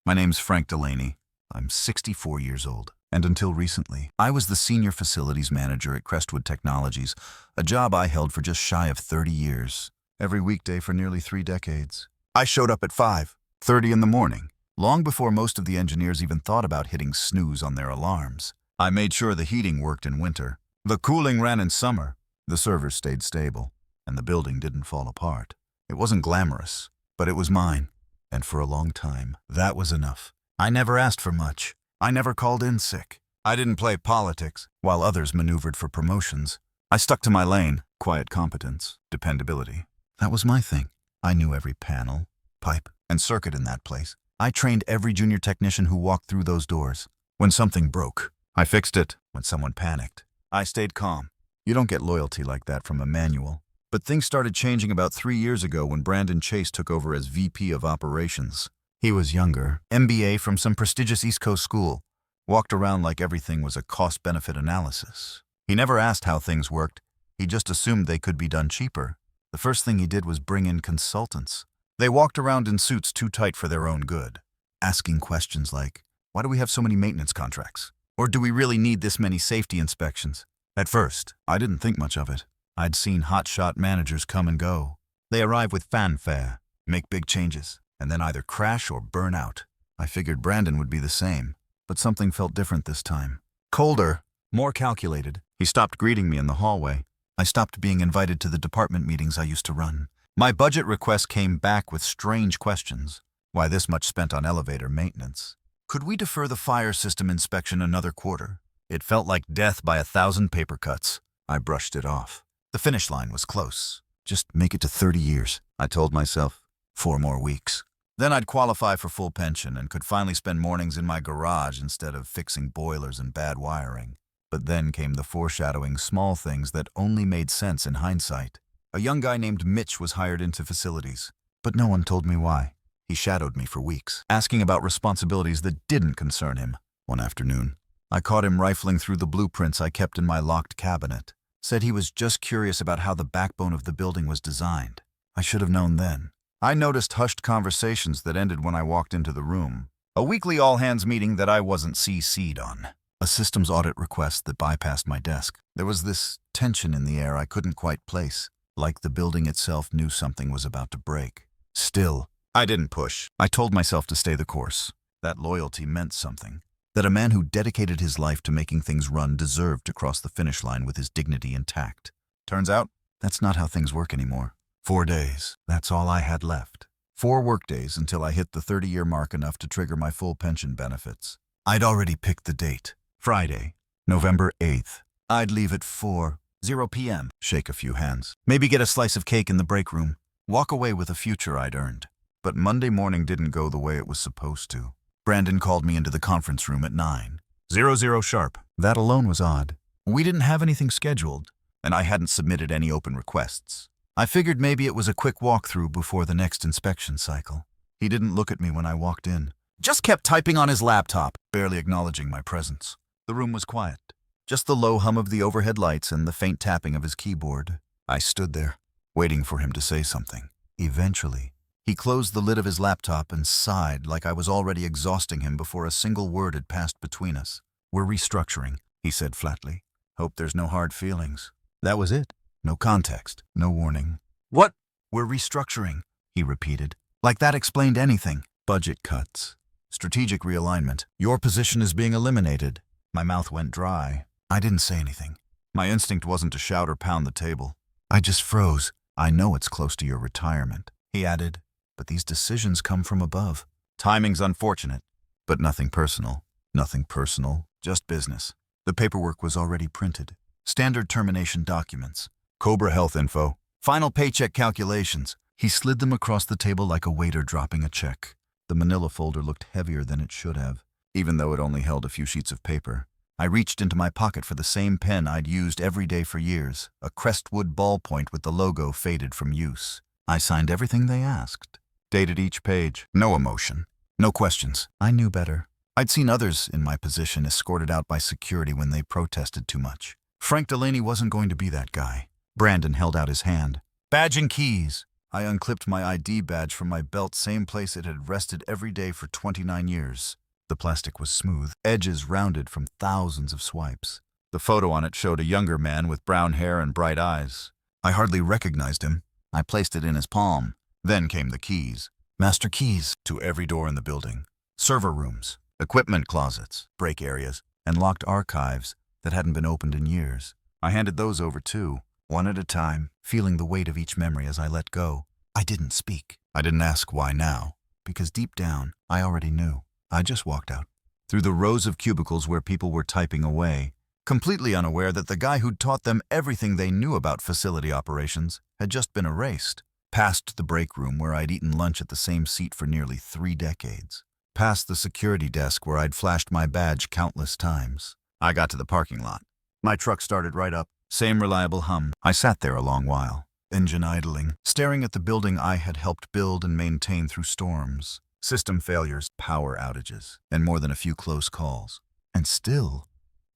My name's Frank Delaney. I'm 64 years old. And until recently, I was the senior facilities manager at Crestwood Technologies, a job I held for just shy of 30 years. Every weekday for nearly 3 decades. I showed up at 5:30 in the morning, long before most of the engineers even thought about hitting snooze on their alarms. I made sure the heating worked in winter, the cooling ran in summer, the servers stayed stable, and the building didn't fall apart. It wasn't glamorous, but it was mine. And for a long time, that was enough. I never asked for much. I never called in sick. I didn't play politics, while others maneuvered for promotions. I stuck to my lane, quiet competence, dependability. That was my thing. I knew every panel, pipe, and circuit in that place. I trained every junior technician who walked through those doors. When something broke, I fixed it. When someone panicked, I stayed calm. You don't get loyalty like that from a manual. But things started changing about 3 years ago when Brandon Chase took over as VP of Operations. He was younger, MBA from some prestigious East Coast school, walked around like everything was a cost-benefit analysis. He never asked how things worked. He just assumed they could be done cheaper. The first thing he did was bring in consultants. They walked around in suits too tight for their own good, asking questions like, why do we have so many maintenance contracts? Or do we really need this many safety inspections? At first, I didn't think much of it. I'd seen hotshot managers come and go. They arrive with fanfare, make big changes, and then either crash or burn out. I figured Brandon would be the same, but something felt different this time. Colder, more calculated. He stopped greeting me in the hallway. I stopped being invited to the department meetings I used to run. My budget request came back with strange questions. Why this much spent on elevator maintenance? Could we defer the fire system inspection another quarter? It felt like death by 1,000 paper cuts. I brushed it off. The finish line was close. Just make it to 30 years, I told myself. 4 more weeks. Then I'd qualify for full pension and could finally spend mornings in my garage instead of fixing boilers and bad wiring. But then came the foreshadowing small things that only made sense in hindsight. A young guy named Mitch was hired into facilities, but no one told me why. He shadowed me for weeks, asking about responsibilities that didn't concern him. One afternoon, I caught him rifling through the blueprints I kept in my locked cabinet. Said he was just curious about how the backbone of the building was designed. I should have known then. I noticed hushed conversations that ended when I walked into the room. A weekly all-hands meeting that I wasn't CC'd on. A systems audit request that bypassed my desk. There was this tension in the air I couldn't quite place, like the building itself knew something was about to break. Still, I didn't push. I told myself to stay the course. That loyalty meant something. That a man who dedicated his life to making things run deserved to cross the finish line with his dignity intact. Turns out, that's not how things work anymore. 4 days, that's all I had left. 4 workdays until I hit the 30-year mark enough to trigger my full pension benefits. I'd already picked the date. Friday, November 8th. I'd leave at 4:00 p.m. Shake a few hands. Maybe get a slice of cake in the break room. Walk away with a future I'd earned. But Monday morning didn't go the way it was supposed to. Brandon called me into the conference room at 9:00 sharp. That alone was odd. We didn't have anything scheduled, and I hadn't submitted any open requests. I figured maybe it was a quick walkthrough before the next inspection cycle. He didn't look at me when I walked in. Just kept typing on his laptop, barely acknowledging my presence. The room was quiet. Just the low hum of the overhead lights and the faint tapping of his keyboard. I stood there, waiting for him to say something. Eventually, he closed the lid of his laptop and sighed like I was already exhausting him before a single word had passed between us. We're restructuring, he said flatly. Hope there's no hard feelings. That was it. No context, no warning. What? We're restructuring, he repeated. Like that explained anything. Budget cuts. Strategic realignment. Your position is being eliminated. My mouth went dry. I didn't say anything. My instinct wasn't to shout or pound the table. I just froze. I know it's close to your retirement, he added, but these decisions come from above. Timing's unfortunate, but nothing personal. Nothing personal, just business. The paperwork was already printed. Standard termination documents. Cobra health info. Final paycheck calculations. He slid them across the table like a waiter dropping a check. The manila folder looked heavier than it should have, even though it only held a few sheets of paper. I reached into my pocket for the same pen I'd used every day for years, a Crestwood ballpoint with the logo faded from use. I signed everything they asked. Dated each page. No emotion. No questions. I knew better. I'd seen others in my position escorted out by security when they protested too much. Frank Delaney wasn't going to be that guy. Brandon held out his hand. Badge and keys. I unclipped my ID badge from my belt, same place it had rested every day for 29 years. The plastic was smooth, edges rounded from thousands of swipes. The photo on it showed a younger man with brown hair and bright eyes. I hardly recognized him. I placed it in his palm. Then came the keys. Master keys to every door in the building. Server rooms, equipment closets, break areas, and locked archives that hadn't been opened in years. I handed those over too, one at a time, feeling the weight of each memory as I let go. I didn't speak. I didn't ask why now, because deep down, I already knew. I just walked out, through the rows of cubicles where people were typing away, completely unaware that the guy who'd taught them everything they knew about facility operations had just been erased. Past the break room where I'd eaten lunch at the same seat for nearly 3 decades. Past the security desk where I'd flashed my badge countless times. I got to the parking lot. My truck started right up. Same reliable hum. I sat there a long while, engine idling, staring at the building I had helped build and maintain through storms, system failures, power outages, and more than a few close calls. And still,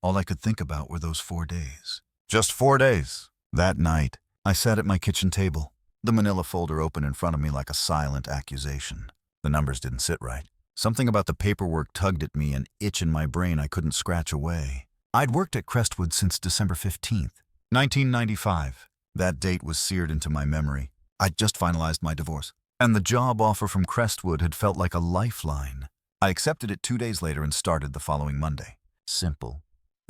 all I could think about were those 4 days. Just 4 days. That night, I sat at my kitchen table, the manila folder open in front of me like a silent accusation. The numbers didn't sit right. Something about the paperwork tugged at me, an itch in my brain I couldn't scratch away. I'd worked at Crestwood since December 15th, 1995. That date was seared into my memory. I'd just finalized my divorce, and the job offer from Crestwood had felt like a lifeline. I accepted it 2 days later and started the following Monday. Simple,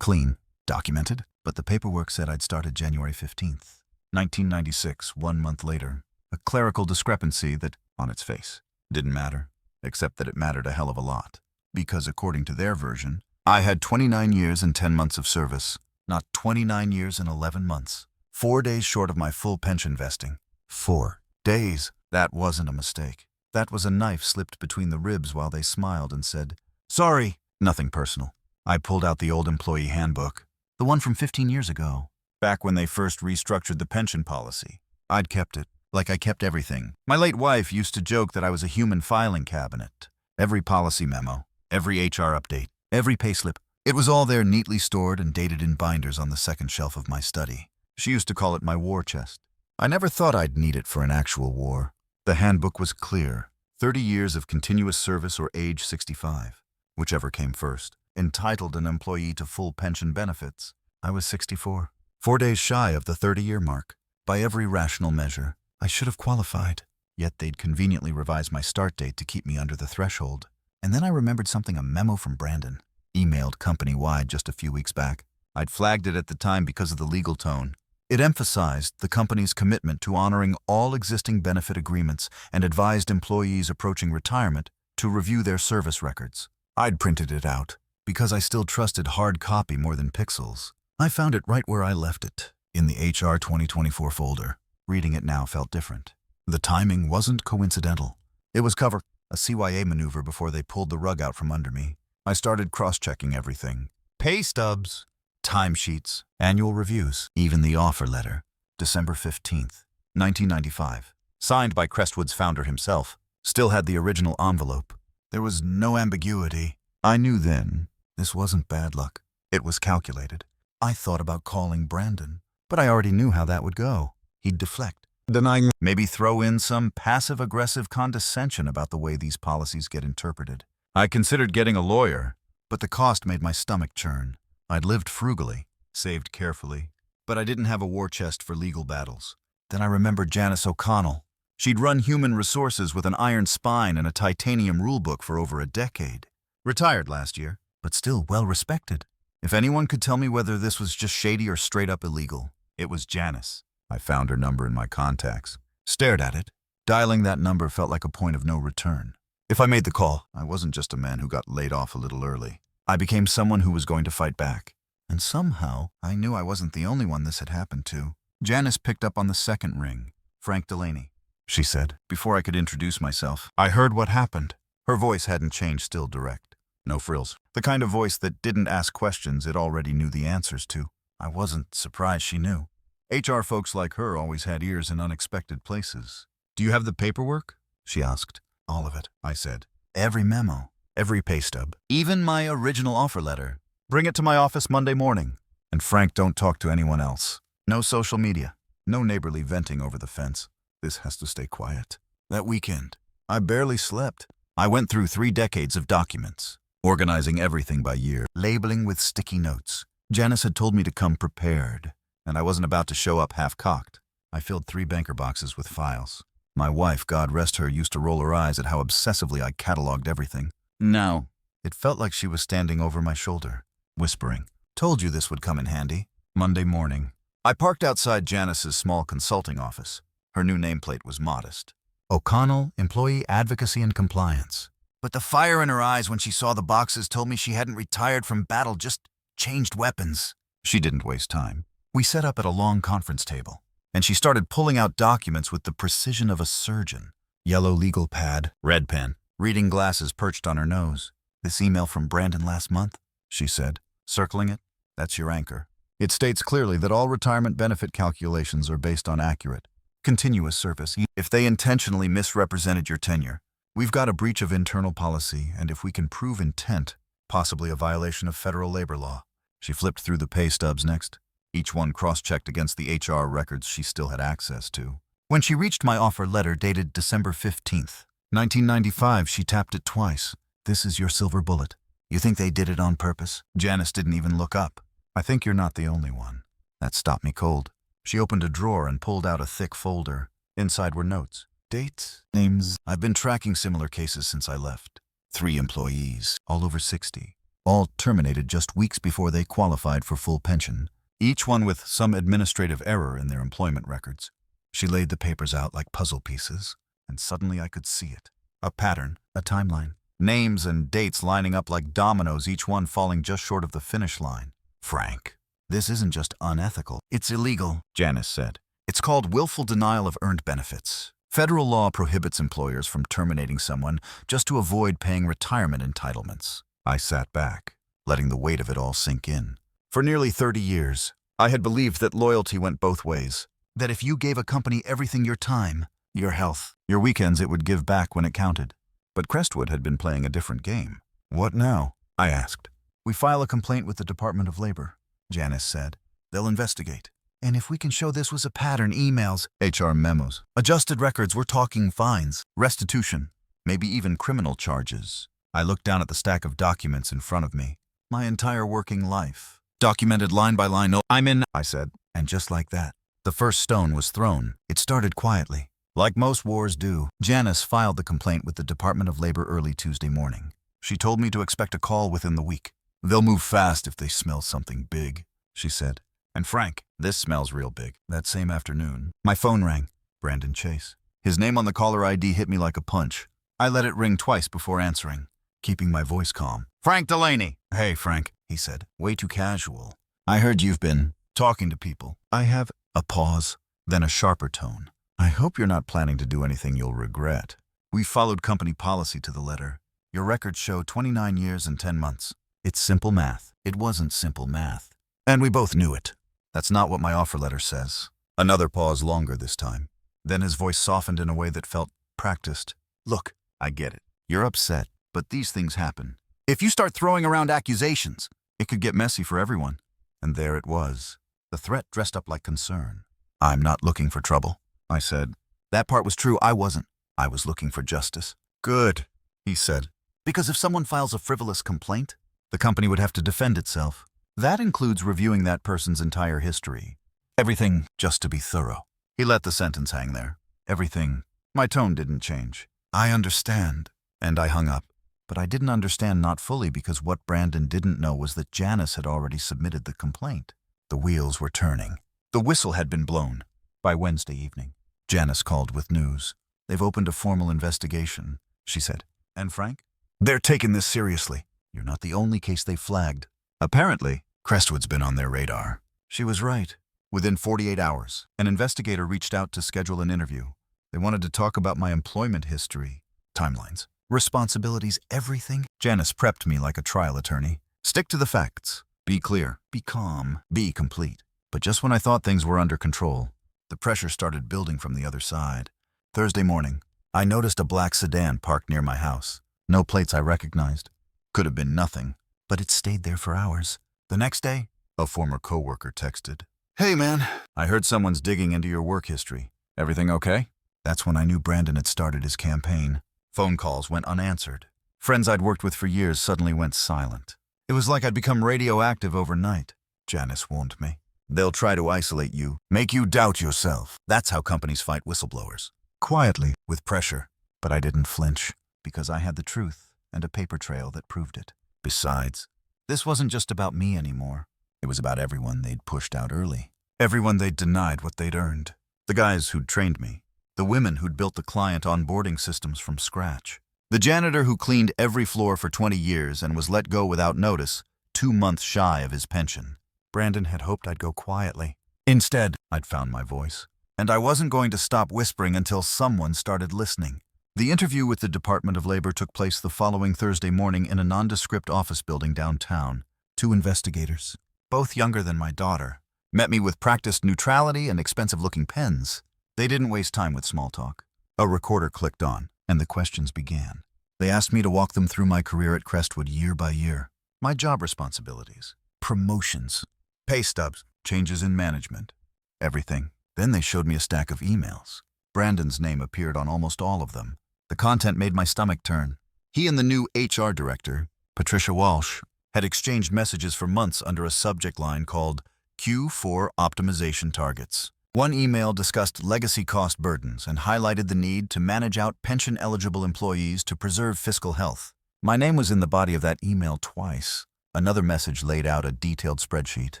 clean, documented, but the paperwork said I'd started January 15th, 1996, 1 month later. A clerical discrepancy that, on its face, didn't matter, except that it mattered a hell of a lot. Because according to their version, I had 29 years and 10 months of service, not 29 years and 11 months. 4 days short of my full pension vesting. 4 days. That wasn't a mistake. That was a knife slipped between the ribs while they smiled and said, "Sorry." Nothing personal. I pulled out the old employee handbook, the one from 15 years ago, back when they first restructured the pension policy. I'd kept it, like I kept everything. My late wife used to joke that I was a human filing cabinet. Every policy memo, every HR update, every payslip. It was all there neatly stored and dated in binders on the second shelf of my study. She used to call it my war chest. I never thought I'd need it for an actual war. The handbook was clear. 30 years of continuous service or age 65, whichever came first, entitled an employee to full pension benefits. I was 64, 4 days shy of the 30-year mark. By every rational measure, I should have qualified. Yet they'd conveniently revised my start date to keep me under the threshold. And then I remembered something, a memo from Brandon, emailed company-wide just a few weeks back. I'd flagged it at the time because of the legal tone. It emphasized the company's commitment to honoring all existing benefit agreements and advised employees approaching retirement to review their service records. I'd printed it out because I still trusted hard copy more than pixels. I found it right where I left it, in the HR 2024 folder. Reading it now felt different. The timing wasn't coincidental. It was cover, a CYA maneuver before they pulled the rug out from under me. I started cross-checking everything. Pay stubs, timesheets, annual reviews, even the offer letter. December 15th, 1995. Signed by Crestwood's founder himself. Still had the original envelope. There was no ambiguity. I knew then this wasn't bad luck. It was calculated. I thought about calling Brandon, but I already knew how that would go. He'd deflect, denying, maybe throw in some passive-aggressive condescension about the way these policies get interpreted. I considered getting a lawyer, but the cost made my stomach churn. I'd lived frugally, saved carefully, but I didn't have a war chest for legal battles. Then I remembered Janice O'Connell. She'd run human resources with an iron spine and a titanium rulebook for over a decade. Retired last year, but still well-respected. If anyone could tell me whether this was just shady or straight-up illegal, it was Janice. I found her number in my contacts, stared at it. Dialing that number felt like a point of no return. If I made the call, I wasn't just a man who got laid off a little early. I became someone who was going to fight back. And somehow, I knew I wasn't the only one this had happened to. Janice picked up on the second ring. "Frank Delaney," she said, before I could introduce myself. "I heard what happened." Her voice hadn't changed, still direct. No frills. The kind of voice that didn't ask questions it already knew the answers to. I wasn't surprised she knew. HR folks like her always had ears in unexpected places. "Do you have the paperwork?" she asked. "All of it," I said. "Every memo, every pay stub, even my original offer letter. Bring it to my office Monday morning. And Frank, don't talk to anyone else. No social media, no neighborly venting over the fence. This has to stay quiet. That weekend, I barely slept. I went through 3 decades of documents, organizing everything by year, labeling with sticky notes. Janice had told me to come prepared, and I wasn't about to show up half-cocked. I filled 3 banker boxes with files. My wife, God rest her, used to roll her eyes at how obsessively I cataloged everything. Now, it felt like she was standing over my shoulder, whispering, "Told you this would come in handy." Monday morning, I parked outside Janice's small consulting office. Her new nameplate was modest. O'Connell, Employee Advocacy and Compliance. But the fire in her eyes when she saw the boxes told me she hadn't retired from battle, just changed weapons. She didn't waste time. We set up at a long conference table, and she started pulling out documents with the precision of a surgeon. Yellow legal pad, red pen, reading glasses perched on her nose. "This email from Brandon last month," she said, circling it. "That's your anchor. It states clearly that all retirement benefit calculations are based on accurate, continuous service. If they intentionally misrepresented your tenure, we've got a breach of internal policy, and if we can prove intent, possibly a violation of federal labor law." She flipped through the pay stubs next, each one cross-checked against the HR records she still had access to. When she reached my offer letter dated December 15th, 1995, she tapped it twice. "This is your silver bullet. You think they did it on purpose?" Janice didn't even look up. "I think you're not the only one." That stopped me cold. She opened a drawer and pulled out a thick folder. Inside were notes, dates, names. I've been tracking similar cases since I left. 3 employees, all over 60, all terminated just weeks before they qualified for full pension, each one with some administrative error in their employment records. She laid the papers out like puzzle pieces, and suddenly I could see it. A pattern, a timeline. Names and dates lining up like dominoes, each one falling just short of the finish line. "Frank, this isn't just unethical. It's illegal," Janice said. "It's called willful denial of earned benefits. Federal law prohibits employers from terminating someone just to avoid paying retirement entitlements." I sat back, letting the weight of it all sink in. For nearly 30 years, I had believed that loyalty went both ways. That if you gave a company everything, your time, your health, your weekends, it would give back when it counted. But Crestwood had been playing a different game. "What now?" I asked. "We file a complaint with the Department of Labor," Janice said. "They'll investigate. And if we can show this was a pattern, emails, HR memos, adjusted records, we're talking fines, restitution, maybe even criminal charges." I looked down at the stack of documents in front of me. My entire working life, documented line by line. "No, I'm in," I said. And just like that, the first stone was thrown. It started quietly. Like most wars do, Janice filed the complaint with the Department of Labor early Tuesday morning. She told me to expect a call within the week. "They'll move fast if they smell something big," she said. "And Frank, this smells real big." That same afternoon, my phone rang. Brandon Chase. His name on the caller ID hit me like a punch. I let it ring twice before answering, keeping my voice calm. "Frank Delaney." "Hey, Frank," he said, way too casual. "I heard you've been talking to people." I have a pause, then a sharper tone. "I hope you're not planning to do anything you'll regret. We followed company policy to the letter. Your records show 29 years and 10 months. It's simple math." It wasn't simple math. And we both knew it. "That's not what my offer letter says." Another pause, longer this time. Then his voice softened in a way that felt practiced. "Look, I get it. You're upset, but these things happen. If you start throwing around accusations, it could get messy for everyone." And there it was, the threat dressed up like concern. "I'm not looking for trouble," I said. That part was true. I wasn't. I was looking for justice. "Good," he said. "Because if someone files a frivolous complaint, the company would have to defend itself. That includes reviewing that person's entire history. Everything, just to be thorough." He let the sentence hang there. Everything. My tone didn't change. "I understand." And I hung up. But I didn't understand, not fully, because what Brandon didn't know was that Janice had already submitted the complaint. The wheels were turning. The whistle had been blown. By Wednesday evening, Janice called with news. "They've opened a formal investigation," she said. "And Frank? They're taking this seriously. You're not the only case they flagged. Apparently, Crestwood's been on their radar." She was right. Within 48 hours, an investigator reached out to schedule an interview. They wanted to talk about my employment history, timelines, responsibilities, everything. Janice prepped me like a trial attorney. "Stick to the facts. Be clear. Be calm. Be complete." But just when I thought things were under control, the pressure started building from the other side. Thursday morning, I noticed a black sedan parked near my house. No plates I recognized. Could have been nothing, but it stayed there for hours. The next day, a former coworker texted, "Hey man, I heard someone's digging into your work history. Everything okay?" That's when I knew Brandon had started his campaign. Phone calls went unanswered. Friends I'd worked with for years suddenly went silent. It was like I'd become radioactive overnight, Janice warned me. They'll try to isolate you, make you doubt yourself. That's how companies fight whistleblowers. Quietly, with pressure. But I didn't flinch, because I had the truth and a paper trail that proved it. Besides, this wasn't just about me anymore. It was about everyone they'd pushed out early. Everyone they'd denied what they'd earned. The guys who'd trained me. The women who'd built the client onboarding systems from scratch. The janitor who cleaned every floor for 20 years and was let go without notice, 2 months shy of his pension. Brandon had hoped I'd go quietly. Instead, I'd found my voice. And I wasn't going to stop whispering until someone started listening. The interview with the Department of Labor took place the following Thursday morning in a nondescript office building downtown. 2 investigators, both younger than my daughter, met me with practiced neutrality and expensive-looking pens. They didn't waste time with small talk. A recorder clicked on, and the questions began. They asked me to walk them through my career at Crestwood year by year. My job responsibilities, promotions, pay stubs, changes in management, everything. Then they showed me a stack of emails. Brandon's name appeared on almost all of them. The content made my stomach turn. He and the new HR director, Patricia Walsh, had exchanged messages for months under a subject line called Q4 Optimization Targets. One email discussed legacy cost burdens and highlighted the need to manage out pension-eligible employees to preserve fiscal health. My name was in the body of that email twice. Another message laid out a detailed spreadsheet,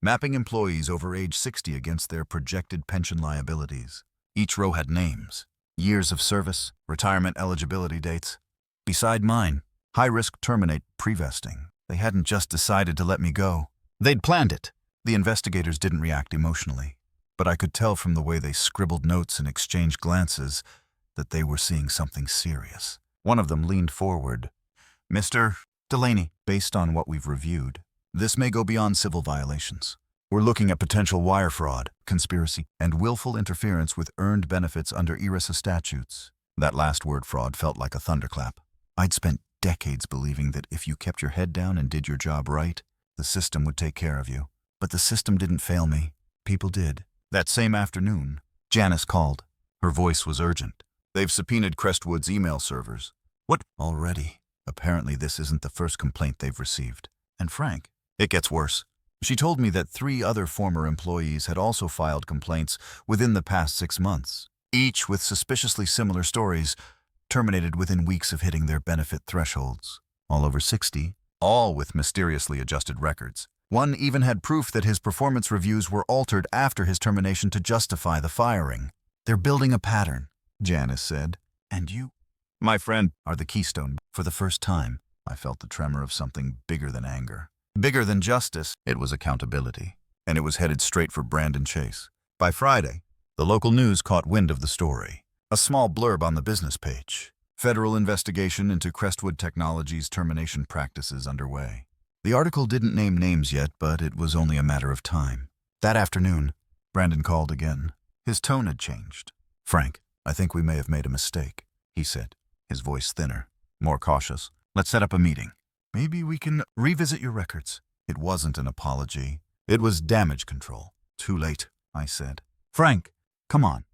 mapping employees over age 60 against their projected pension liabilities. Each row had names, years of service, retirement eligibility dates. Beside mine, high-risk terminate pre-vesting. They hadn't just decided to let me go. They'd planned it. The investigators didn't react emotionally, but I could tell from the way they scribbled notes and exchanged glances that they were seeing something serious. One of them leaned forward. Mr. Delaney, based on what we've reviewed, this may go beyond civil violations. We're looking at potential wire fraud, conspiracy, and willful interference with earned benefits under ERISA statutes. That last word, fraud, felt like a thunderclap. I'd spent decades believing that if you kept your head down and did your job right, the system would take care of you. But the system didn't fail me. People did. That same afternoon, Janice called. Her voice was urgent. They've subpoenaed Crestwood's email servers. What? Already? Apparently this isn't the first complaint they've received. And Frank, it gets worse. She told me that 3 other former employees had also filed complaints within the past 6 months, each with suspiciously similar stories, terminated within weeks of hitting their benefit thresholds. All over 60, all with mysteriously adjusted records. One even had proof that his performance reviews were altered after his termination to justify the firing. They're building a pattern, Janice said. And you, my friend, are the keystone. For the first time, I felt the tremor of something bigger than anger. Bigger than justice, it was accountability. And it was headed straight for Brandon Chase. By Friday, the local news caught wind of the story. A small blurb on the business page. Federal investigation into Crestwood Technologies' termination practices underway. The article didn't name names yet, but it was only a matter of time. That afternoon, Brandon called again. His tone had changed. Frank, I think we may have made a mistake, he said, his voice thinner, more cautious. Let's set up a meeting. Maybe we can revisit your records. It wasn't an apology. It was damage control. Too late, I said. Frank, come on.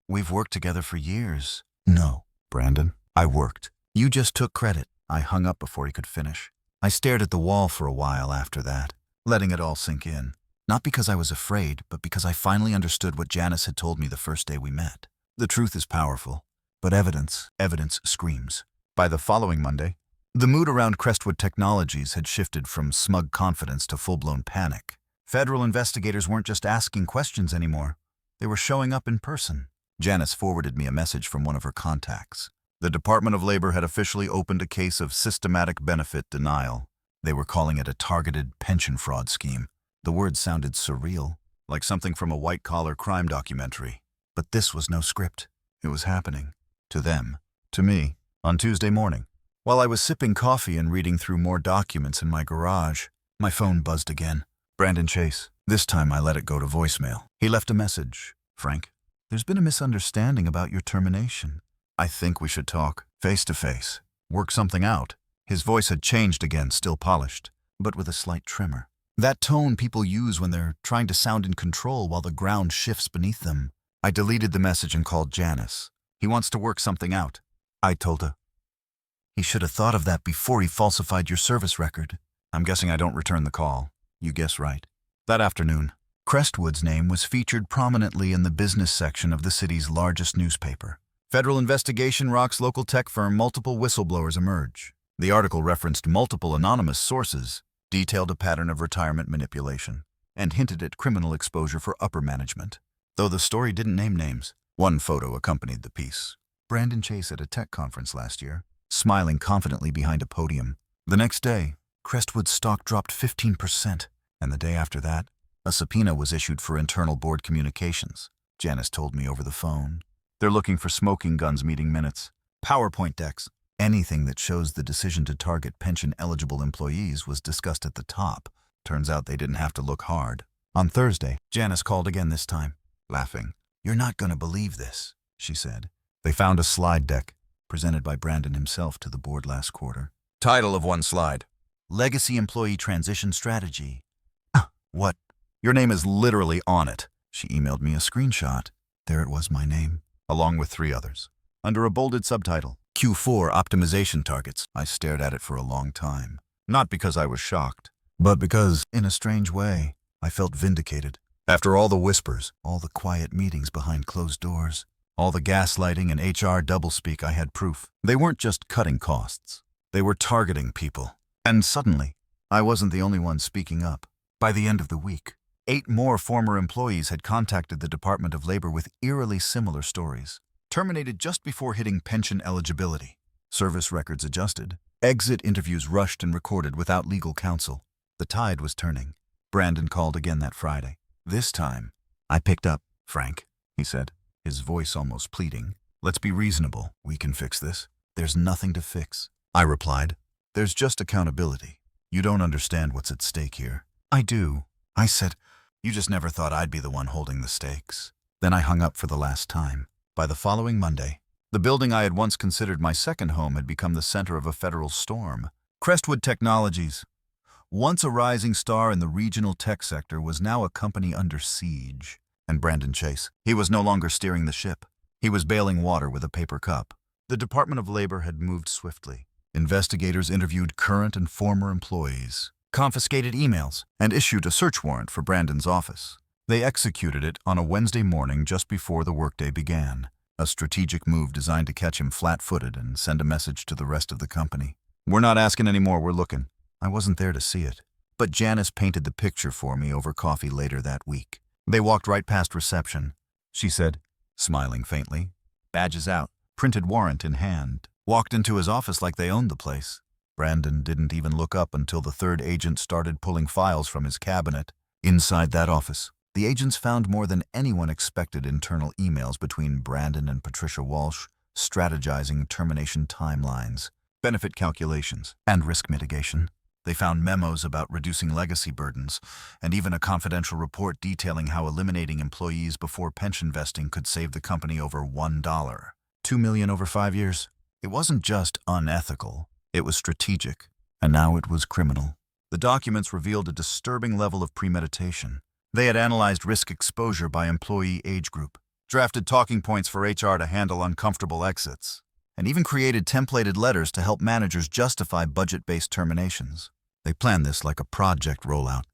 We've worked together for years. No, Brandon, I worked. You just took credit. I hung up before he could finish. I stared at the wall for a while after that, letting it all sink in. Not because I was afraid, but because I finally understood what Janice had told me the first day we met. The truth is powerful, but evidence screams. By the following Monday, the mood around Crestwood Technologies had shifted from smug confidence to full-blown panic. Federal investigators weren't just asking questions anymore. They were showing up in person. Janice forwarded me a message from one of her contacts. The Department of Labor had officially opened a case of systematic benefit denial. They were calling it a targeted pension fraud scheme. The word sounded surreal, like something from a white-collar crime documentary. But this was no script. It was happening. To them. To me. On Tuesday morning. While I was sipping coffee and reading through more documents in my garage, my phone buzzed again. Brandon Chase. This time I let it go to voicemail. He left a message. Frank, there's been a misunderstanding about your termination. I think we should talk, face to face. Work something out. His voice had changed again, still polished, but with a slight tremor. That tone people use when they're trying to sound in control while the ground shifts beneath them. I deleted the message and called Janice. He wants to work something out. I told her. He should have thought of that before he falsified your service record. I'm guessing I don't return the call. You guess right. That afternoon, Crestwood's name was featured prominently in the business section of the city's largest newspaper. Federal investigation rocks local tech firm, multiple whistleblowers emerge. The article referenced multiple anonymous sources, detailed a pattern of retirement manipulation, and hinted at criminal exposure for upper management. Though the story didn't name names, one photo accompanied the piece. Brandon Chase at a tech conference last year, smiling confidently behind a podium. The next day, Crestwood's stock dropped 15%, and the day after that, a subpoena was issued for internal board communications. Janice told me over the phone. They're looking for smoking guns meeting minutes, PowerPoint decks. Anything that shows the decision to target pension-eligible employees was discussed at the top. Turns out they didn't have to look hard. On Thursday, Janice called again this time, laughing. "You're not going to believe this," she said. They found a slide deck, presented by Brandon himself to the board last quarter. Title of one slide: Legacy Employee Transition Strategy. What? Your name is literally on it. She emailed me a screenshot. There it was, my name, along with 3 others, under a bolded subtitle, Q4 Optimization Targets. I stared at it for a long time, not because I was shocked, but because, in a strange way, I felt vindicated. After all the whispers, all the quiet meetings behind closed doors, all the gaslighting and HR doublespeak, I had proof. They weren't just cutting costs. They were targeting people. And suddenly, I wasn't the only one speaking up. By the end of the week, 8 more former employees had contacted the Department of Labor with eerily similar stories. Terminated just before hitting pension eligibility. Service records adjusted. Exit interviews rushed and recorded without legal counsel. The tide was turning. Brandon called again that Friday. This time, I picked up. "Frank," he said, his voice almost pleading. "Let's be reasonable. We can fix this." "There's nothing to fix," I replied. "There's just accountability. You don't understand what's at stake here." "I do," I said. "You just never thought I'd be the one holding the stakes." Then I hung up for the last time. By the following Monday, the building I had once considered my second home had become the center of a federal storm. Crestwood Technologies, once a rising star in the regional tech sector, was now a company under siege. And Brandon Chase, he was no longer steering the ship. He was bailing water with a paper cup. The Department of Labor had moved swiftly. Investigators interviewed current and former employees, confiscated emails, and issued a search warrant for Brandon's office. They executed it on a Wednesday morning just before the workday began, a strategic move designed to catch him flat-footed and send a message to the rest of the company. "We're not asking anymore, we're looking." I wasn't there to see it, but Janice painted the picture for me over coffee later that week. They walked right past reception. She said, smiling faintly, badges out, printed warrant in hand, walked into his office like they owned the place. Brandon didn't even look up until the 3rd agent started pulling files from his cabinet. Inside that office, the agents found more than anyone expected: internal emails between Brandon and Patricia Walsh, strategizing termination timelines, benefit calculations, and risk mitigation. They found memos about reducing legacy burdens, and even a confidential report detailing how eliminating employees before pension vesting could save the company over $1, $2 million over 5 years. It wasn't just unethical, it was strategic, and now it was criminal. The documents revealed a disturbing level of premeditation. They had analyzed risk exposure by employee age group, drafted talking points for HR to handle uncomfortable exits, and even created templated letters to help managers justify budget-based terminations. They planned this like a project rollout,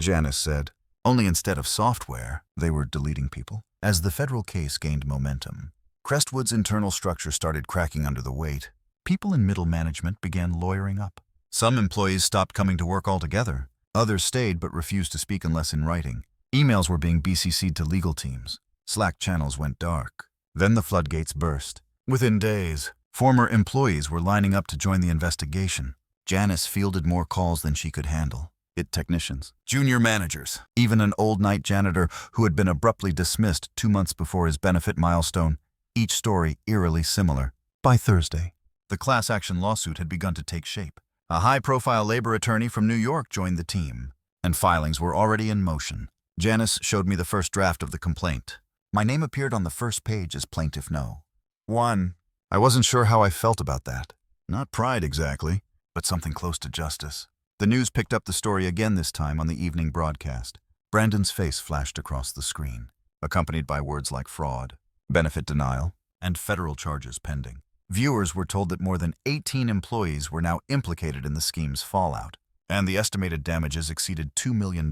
Janice said, only instead of software, they were deleting people. As the federal case gained momentum, Crestwood's internal structure started cracking under the weight. People in middle management began lawyering up. Some employees stopped coming to work altogether. Others stayed but refused to speak unless in writing. Emails were being BCC'd to legal teams. Slack channels went dark. Then the floodgates burst. Within days, former employees were lining up to join the investigation. Janice fielded more calls than she could handle. Technicians, junior managers, even an old-night janitor who had been abruptly dismissed 2 months before his benefit milestone, each story eerily similar. By Thursday, the class action lawsuit had begun to take shape. A high-profile labor attorney from New York joined the team, and filings were already in motion. Janice showed me the first draft of the complaint. My name appeared on the first page as Plaintiff No. 1. I wasn't sure how I felt about that. Not pride exactly, but something close to justice. The news picked up the story again, this time on the evening broadcast. Brandon's face flashed across the screen, accompanied by words like fraud, benefit denial, and federal charges pending. Viewers were told that more than 18 employees were now implicated in the scheme's fallout, and the estimated damages exceeded $2 million.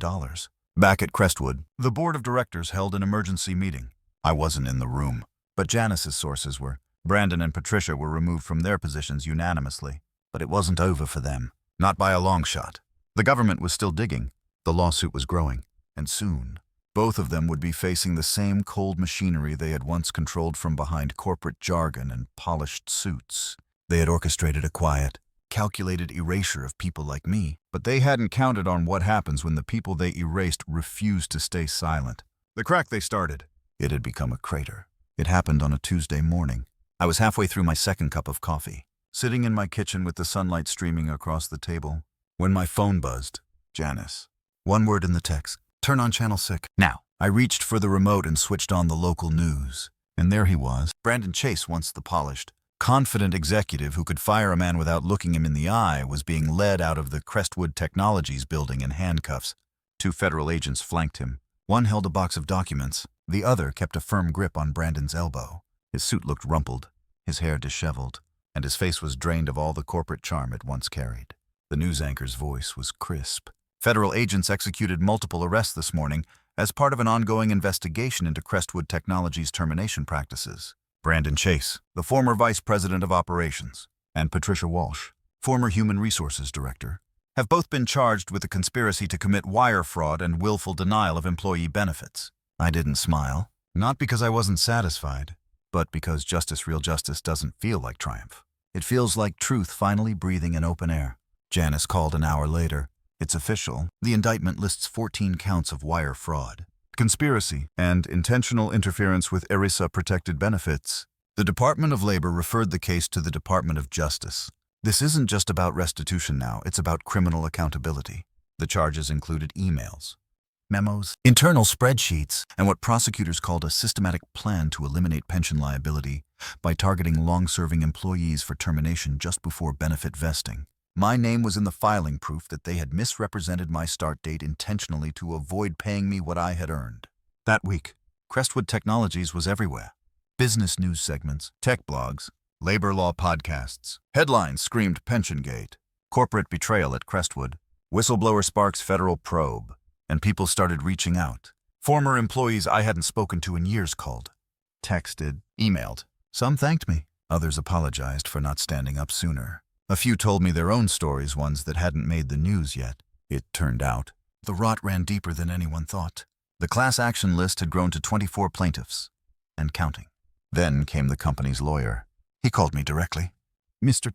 Back at Crestwood, the board of directors held an emergency meeting. I wasn't in the room, but Janice's sources were. Brandon and Patricia were removed from their positions unanimously. But it wasn't over for them. Not by a long shot. The government was still digging. The lawsuit was growing. And soon, both of them would be facing the same cold machinery they had once controlled from behind corporate jargon and polished suits. They had orchestrated a quiet, calculated erasure of people like me, but they hadn't counted on what happens when the people they erased refused to stay silent. The crack they started, it had become a crater. It happened on a Tuesday morning. I was halfway through my second cup of coffee, sitting in my kitchen with the sunlight streaming across the table, when my phone buzzed. Janice. One word in the text. Turn on channel 6. Now. I reached for the remote and switched on the local news. And there he was. Brandon Chase, once the polished, confident executive who could fire a man without looking him in the eye, was being led out of the Crestwood Technologies building in handcuffs. 2 federal agents flanked him. One held a box of documents. The other kept a firm grip on Brandon's elbow. His suit looked rumpled, his hair disheveled, and his face was drained of all the corporate charm it once carried. The news anchor's voice was crisp. Federal agents executed multiple arrests this morning as part of an ongoing investigation into Crestwood Technologies' termination practices. Brandon Chase, the former vice president of operations, and Patricia Walsh, former human resources director, have both been charged with a conspiracy to commit wire fraud and willful denial of employee benefits. I didn't smile, not because I wasn't satisfied, but because real justice doesn't feel like triumph. It feels like truth finally breathing in open air. Janice called an hour later. It's official. The indictment lists 14 counts of wire fraud, conspiracy, and intentional interference with ERISA-protected benefits. The Department of Labor referred the case to the Department of Justice. This isn't just about restitution now, it's about criminal accountability. The charges included emails, memos, internal spreadsheets, and what prosecutors called a systematic plan to eliminate pension liability by targeting long-serving employees for termination just before benefit vesting. My name was in the filing proof that they had misrepresented my start date intentionally to avoid paying me what I had earned. That week, Crestwood Technologies was everywhere. Business news segments, tech blogs, labor law podcasts. Headlines screamed PensionGate, corporate betrayal at Crestwood, whistleblower sparks federal probe, and people started reaching out. Former employees I hadn't spoken to in years called, texted, emailed. Some thanked me. Others apologized for not standing up sooner. A few told me their own stories, ones that hadn't made the news yet. It turned out, the rot ran deeper than anyone thought. The class action list had grown to 24 plaintiffs, and counting. Then came the company's lawyer. He called me directly. Mr.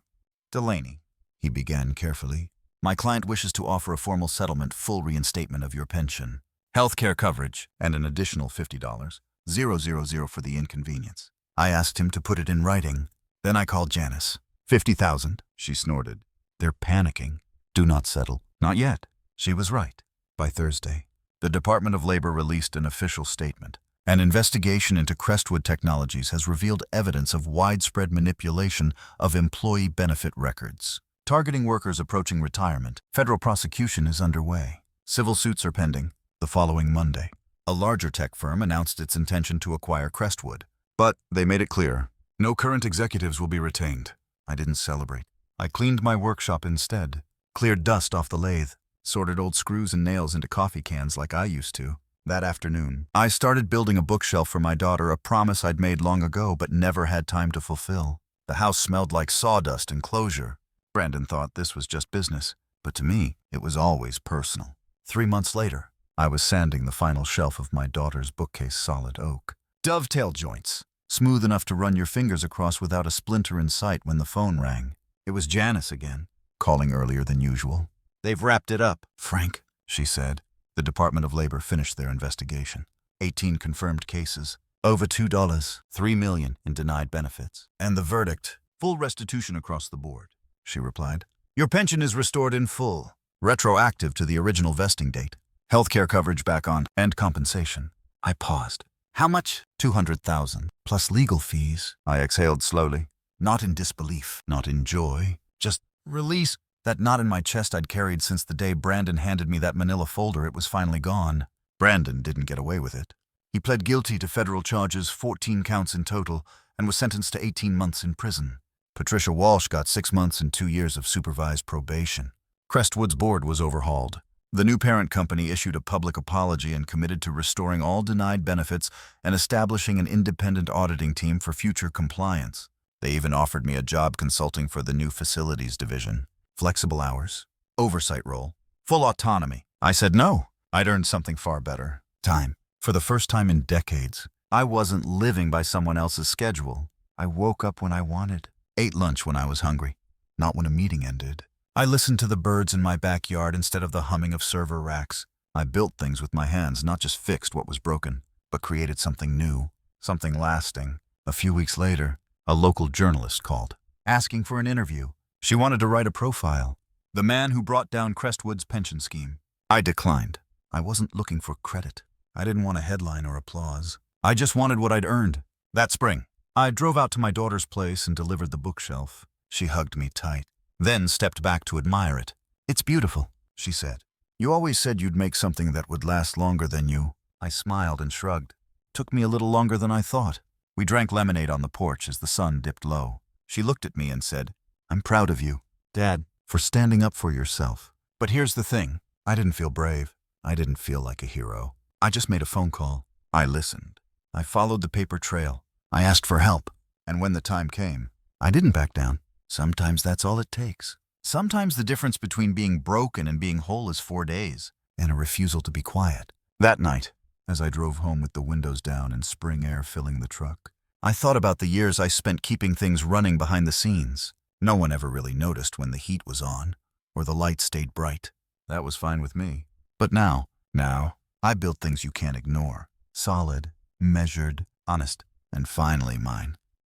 Delaney, he began carefully. My client wishes to offer a formal settlement, full reinstatement of your pension, health care coverage, and an additional $50, 000 for the inconvenience. I asked him to put it in writing. Then I called Janice. 50,000, she snorted. They're panicking. Do not settle. Not yet. She was right. By Thursday, the Department of Labor released an official statement. An investigation into Crestwood Technologies has revealed evidence of widespread manipulation of employee benefit records. Targeting workers approaching retirement, federal prosecution is underway. Civil suits are pending. The following Monday, a larger tech firm announced its intention to acquire Crestwood. But they made it clear, no current executives will be retained. I didn't celebrate. I cleaned my workshop instead, cleared dust off the lathe, sorted old screws and nails into coffee cans like I used to. That afternoon, I started building a bookshelf for my daughter, a promise I'd made long ago but never had time to fulfill. The house smelled like sawdust and closure. Brandon thought this was just business, but to me, it was always personal. 3 months later, I was sanding the final shelf of my daughter's bookcase, solid oak. Dovetail joints, smooth enough to run your fingers across without a splinter in sight when the phone rang. It was Janice again, calling earlier than usual. They've wrapped it up, Frank, she said. The Department of Labor finished their investigation. 18 confirmed cases, over $2, $3 million in denied benefits. And the verdict, full restitution across the board, she replied. Your pension is restored in full, retroactive to the original vesting date. Healthcare coverage back on, and compensation. I paused. How much? $200,000, plus legal fees. I exhaled slowly. Not in disbelief, not in joy, just release. That knot in my chest I'd carried since the day Brandon handed me that manila folder. It was finally gone. Brandon didn't get away with it. He pled guilty to federal charges, 14 counts in total, and was sentenced to 18 months in prison. Patricia Walsh got 6 months and 2 years of supervised probation. Crestwood's board was overhauled. The new parent company issued a public apology and committed to restoring all denied benefits and establishing an independent auditing team for future compliance. They even offered me a job consulting for the new facilities division. Flexible hours, oversight role, full autonomy. I said no. I'd earned something far better. Time. For the first time in decades, I wasn't living by someone else's schedule. I woke up when I wanted, ate lunch when I was hungry, not when a meeting ended. I listened to the birds in my backyard instead of the humming of server racks. I built things with my hands, not just fixed what was broken, but created something new, something lasting. A few weeks later, a local journalist called, asking for an interview. She wanted to write a profile. The man who brought down Crestwood's pension scheme. I declined. I wasn't looking for credit. I didn't want a headline or applause. I just wanted what I'd earned. That spring, I drove out to my daughter's place and delivered the bookshelf. She hugged me tight, then stepped back to admire it. "It's beautiful," she said. "You always said you'd make something that would last longer than you." I smiled and shrugged. "Took me a little longer than I thought." We drank lemonade on the porch as the sun dipped low. She looked at me and said, "I'm proud of you, Dad, for standing up for yourself." But here's the thing. I didn't feel brave. I didn't feel like a hero. I just made a phone call. I listened. I followed the paper trail. I asked for help. And when the time came, I didn't back down. Sometimes that's all it takes. Sometimes the difference between being broken and being whole is 4 days, and a refusal to be quiet. That night, as I drove home with the windows down and spring air filling the truck, I thought about the years I spent keeping things running behind the scenes. No one ever really noticed when the heat was on, or the lights stayed bright. That was fine with me. But now, I build things you can't ignore. Solid, measured, honest, and finally mine.